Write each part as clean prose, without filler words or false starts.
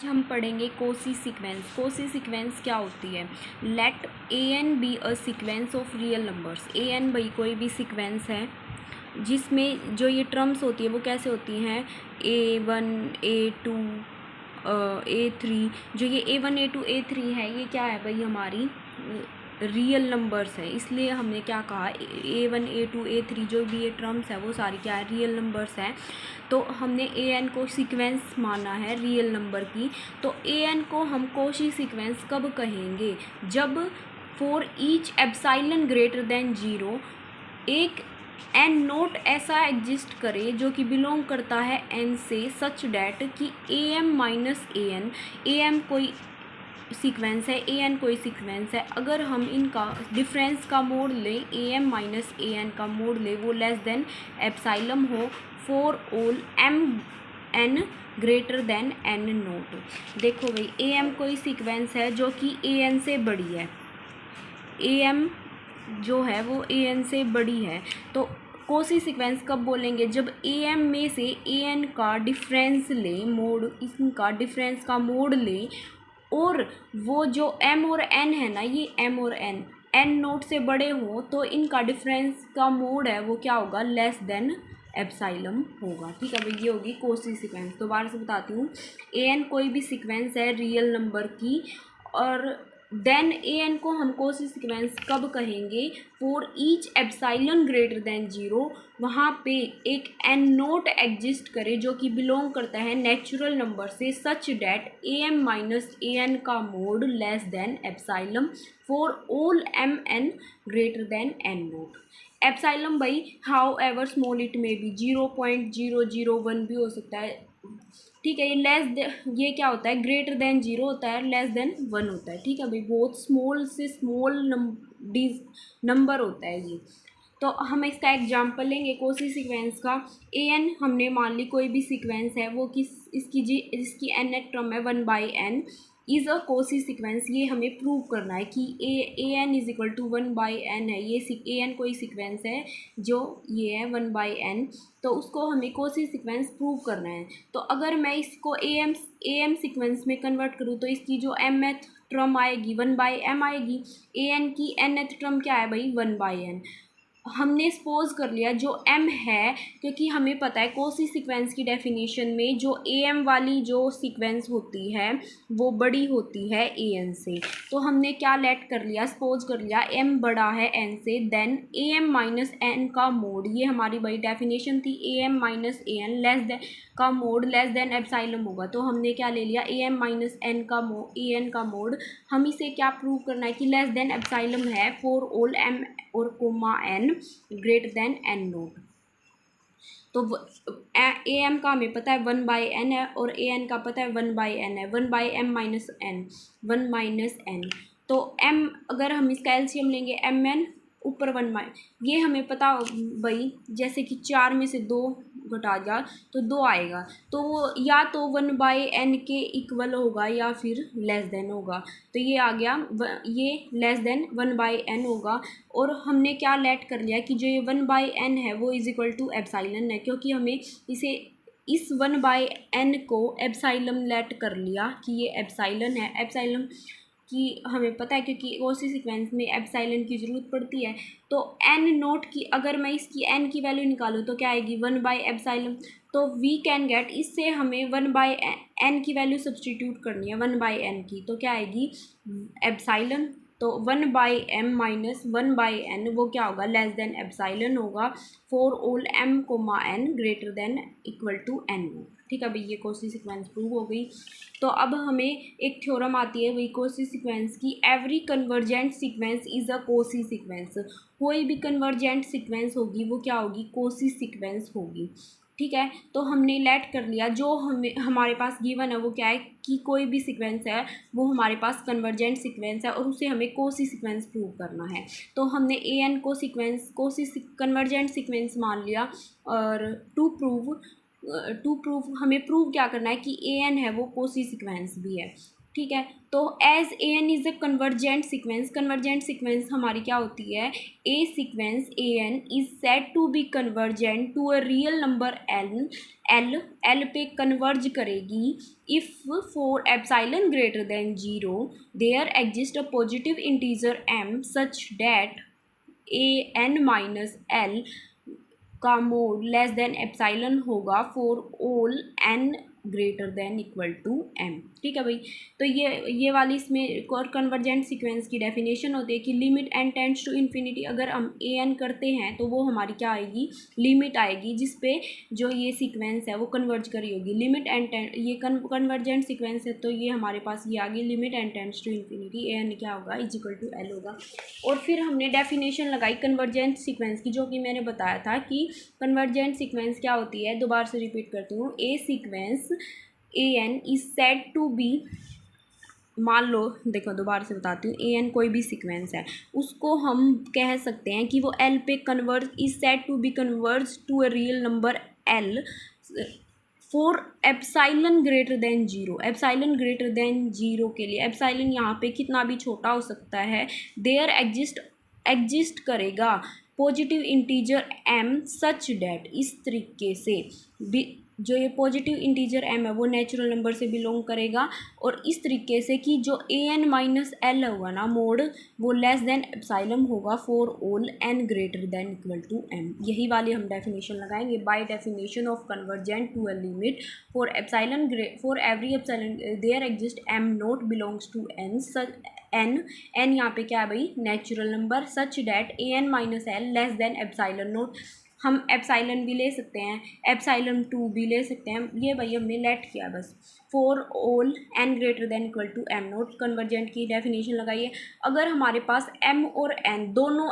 आज हम पढ़ेंगे कोसी सीक्वेंस। कोसी सीक्वेंस क्या होती है? Let a n be a sequence of real numbers. A n भाई कोई भी सीक्वेंस है जिसमें जो ये टर्म्स होती है वो कैसे होती हैं, A1 A2 A3। जो ये A1 A2 A3 है ये क्या है भाई, हमारी रियल नंबर्स है। इसलिए हमने क्या कहा, A1 A2 A3 जो भी ये टर्म्स है वो सारी क्या है, रियल नंबर्स हैं। तो हमने ए एन को सीक्वेंस माना है रियल नंबर की। तो ए एन को हम कोशी सीक्वेंस कब कहेंगे? जब for each epsilon greater than 0 एक एन नोट ऐसा एग्जिस्ट करे जो कि बिलोंग करता है एन से, सच डैट कि a m minus a m कोई सीक्वेंस है, ए एन कोई सीक्वेंस है। अगर हम इनका डिफरेंस का मोड लें, a m minus a n का मोड लें, वो लेस देन एप्साइलम हो for all m n greater than n nought. देखो भाई, ए एम कोई सीक्वेंस है जो कि ए एन से बड़ी है। ए एम जो है वो ए एन से बड़ी है। तो कोसी सीक्वेंस कब बोलेंगे? जब ए एम में से ए एन का डिफरेंस लें, मोड, इनका डिफरेंस का मोड लें, और वो जो एम और एन है ना, ये एम और एन नोट से बड़े हों, तो इनका डिफरेंस का मोड है वो क्या होगा, लेस देन एप्साइलम होगा। ठीक है भाई, ये होगी कोसी सीक्वेंस। दोबारा से बताती हूँ, ए एन कोई भी सीक्वेंस है रियल नंबर की, और देन ए एन को हम कोसी सीक्वेंस कब कहेंगे? For each epsilon greater than 0 वहाँ पे एक एन नोट एग्जिस्ट करे जो कि बिलोंग करता है नेचुरल नंबर से, such that a m minus a n का mod less than epsilon for all m n greater than n naught. Epsilon भाई however small it may be, 0.001 भी हो सकता है। ठीक है, ये क्या होता है, ग्रेटर देन 0 होता है, लेस देन 1 होता है। ठीक है भाई, बहुत स्मॉल से स्मॉल नंबर होता है ये। तो हम इसका एग्जांपल लेंगे कोसी सीक्वेंस का। ए एन हमने मान ली कोई भी सीक्वेंस है, वो इसकी एन टर्म है 1/n is a Kosi sequence. ये हमें प्रूव करना है कि a n is equal to 1/n है। ये ए एन कोई सीक्वेंस है जो ये है 1/n, तो उसको हमें कोसी सीक्वेंस प्रूव करना है। तो अगर मैं इसको ए एम सीक्वेंस में कन्वर्ट करूँ तो इसकी जो mth टर्म आएगी 1/m आएगी। ए एन की nth टर्म क्या है भाई, 1/n। हमने सपोज कर लिया जो m है, क्योंकि हमें पता है कोसी सीक्वेंस की डेफिनेशन में जो am वाली जो सीक्वेंस होती है वो बड़ी होती है an से। तो हमने क्या लेट कर लिया, सपोज कर लिया m बड़ा है n से, देन am माइनस n का मोड, ये हमारी बड़ी डेफिनेशन थी, am minus an less than का मोड लेस देन एप्साइलम होगा। तो हमने क्या ले लिया, am माइनस n का an का मोड। हम इसे क्या प्रूव करना है कि लेस देन एप्साइलम है फॉर ऑल m और comma n greater than n nought. तो ए एम का हमें पता है 1/n है, और ए एन का पता है 1/n है, 1/m minus n, 1 minus n। तो m अगर हम इसका एलसीएम लेंगे mn ऊपर 1 ये हमें पता भाई, जैसे कि 4 में से 2 घटा जा तो 2 आएगा, तो वो या तो 1/n के इक्वल होगा या फिर लेस देन होगा। तो ये आ गया, ये लेस देन 1/n होगा। और हमने क्या लेट कर लिया कि जो ये 1/n है वो इज इक्वल टू एप्साइलन है, क्योंकि हमें इसे इस 1/n को एप्साइलम लेट कर लिया कि ये एप्साइलन है। एप्साइलम कि हमें पता है क्योंकि कोसी सीक्वेंस में एप्साइलन की ज़रूरत पड़ती है। तो एन नोट की अगर मैं इसकी एन की वैल्यू निकालूँ तो क्या आएगी, 1/एप्साइलन। तो वी कैन गेट, इससे हमें 1/n की वैल्यू सब्सटीट्यूट करनी है 1/n की, तो क्या आएगी एप्साइलन। तो 1/m माइनस 1/n वो क्या होगा, लेस देन एप्साइलन होगा for all m comma n greater than equal to n। ठीक है भाई, ये कोसी सीक्वेंस प्रूव हो गई। तो अब हमें एक थ्योरम आती है वही कोसी सीक्वेंस की, every convergent sequence is a Kosi sequence. कोई भी कन्वर्जेंट सीक्वेंस होगी वो क्या होगी, कोसी सीक्वेंस होगी। ठीक है, तो हमने लेट कर लिया जो हमारे पास गिवन है वो क्या है कि कोई भी सीक्वेंस है वो हमारे पास कन्वर्जेंट सीक्वेंस है, और उसे हमें कोसी सीक्वेंस प्रूव करना है। तो हमने ए एन को सीक्वेंस कोसी कन्वर्जेंट सीक्वेंस मान लिया, और टू प्रूव हमें प्रूव क्या करना है कि ए एन है वो कोसी सीक्वेंस भी है। ठीक है। तो as a n is a convergent sequence हमारी क्या होती है, a sequence a n is said to be convergent to a real number l, l पे कन्वर्ज करेगी if for epsilon greater than 0 there exist a positive integer m such that a n minus l का mod less than epsilon होगा for all n greater than equal to m. ठीक है भाई। तो ये वाली इसमें और कन्वर्जेंट सीक्वेंस की डेफिनेशन होती है कि limit n tends to infinity, अगर हम ए एन करते हैं तो वो हमारी क्या आएगी, लिमिट आएगी जिस पे जो ये सीक्वेंस है वो कन्वर्ज करी होगी। लिमिट एन टेंड, ये कन्वर्जेंट सीक्वेंस है तो ये हमारे पास ये आ गई limit n tends to infinity, a n क्या होगा इज इक्वल टू एल होगा। और फिर हमने डेफिनेशन लगाई कन्वर्जेंट सीक्वेंस की, जो कि मैंने बताया था कि कन्वर्जेंट सीक्वेंस क्या होती है, दोबारा से रिपीट करती हूँ। A sequence a n is said to be, मान लो देखो दोबारा से बताती हूँ, ए एन कोई भी सीक्वेंस है उसको हम कह सकते हैं कि वो एल पे converge, is said to be converge to a real number l for epsilon greater than 0। Epsilon greater than 0 के लिए एप्साइलन यहाँ पे कितना भी छोटा हो सकता है, देयर एग्जिस्ट करेगा positive integer m such that, इस तरीके से जो ये पॉजिटिव इंटीजर एम है वो नेचुरल नंबर से बिलोंग करेगा, और इस तरीके से कि जो ए एन माइनस एल होगा ना मोड, वो लेस देन एप्साइलम होगा for all n greater than equal to m. यही वाली हम डेफिनेशन लगाएंगे। By definition of convergent to a limit for epsilon for every epsilon there exist m nought belongs to n n यहाँ पे क्या है भाई, natural number, such that a n minus l less than epsilon nought. हम epsilon भी ले सकते हैं, एप्साइलन 2 भी ले सकते हैं, ये भाई हमने लेट किया बस। For all n greater than equal to m nought, convergent की डेफिनेशन लगाइए। अगर हमारे पास एम और एन दोनों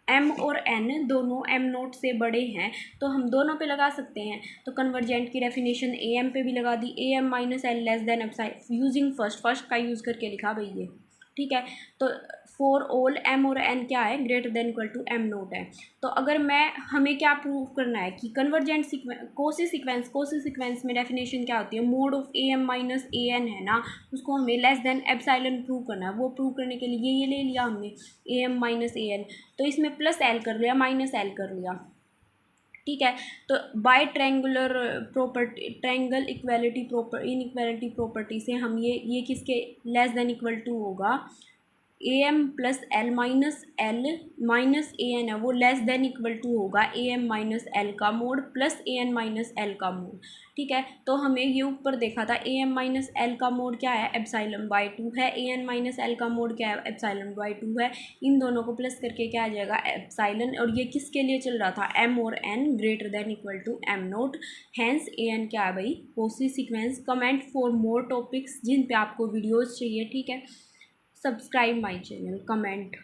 एम और एन दोनों एम नोट से बड़े हैं तो हम दोनों पे लगा सकते हैं। तो कन्वर्जेंट की डेफिनेशन ए एम पे भी लगा दी, a m minus l less than epsilon using first का यूज़ करके लिखा भाई ये। ठीक है। तो फॉर ऑल एम और एन क्या है, greater than equal to m naught है। तो अगर हमें क्या प्रूव करना है कि कन्वर्जेंट कोसी सीक्वेंस में डेफिनेशन क्या होती है, mod of a m minus a n है ना, उसको हमें लेस देन एप्साइलन प्रूव करना है। वो प्रूव करने के लिए ये ले लिया हमने a m minus a n, तो इसमें प्लस एल कर लिया माइनस एल कर लिया। ठीक है। तो by triangular property, triangle inequality property से हम ये किसके लेस देन इक्वल टू होगा, a m plus l minus a n है वो लेस देन इक्वल टू होगा ए एम माइनस एल का mod plus a n minus l का मोड। ठीक है। तो हमें ये ऊपर देखा था ए एम माइनस एल का मोड क्या है, एप्साइलम बाई 2 है, ए एन माइनस एल का मोड क्या है, एप्साइलम बाई 2 है। इन दोनों को प्लस करके क्या आ जाएगा, एप्साइलन। और ये किसके लिए चल रहा था, एम और n greater than equal to m naught, hence a n क्या है भाई, Cauchy sequence. Comment for more topics जिन पे आपको वीडियोज़ चाहिए। ठीक है। Subscribe my channel, comment.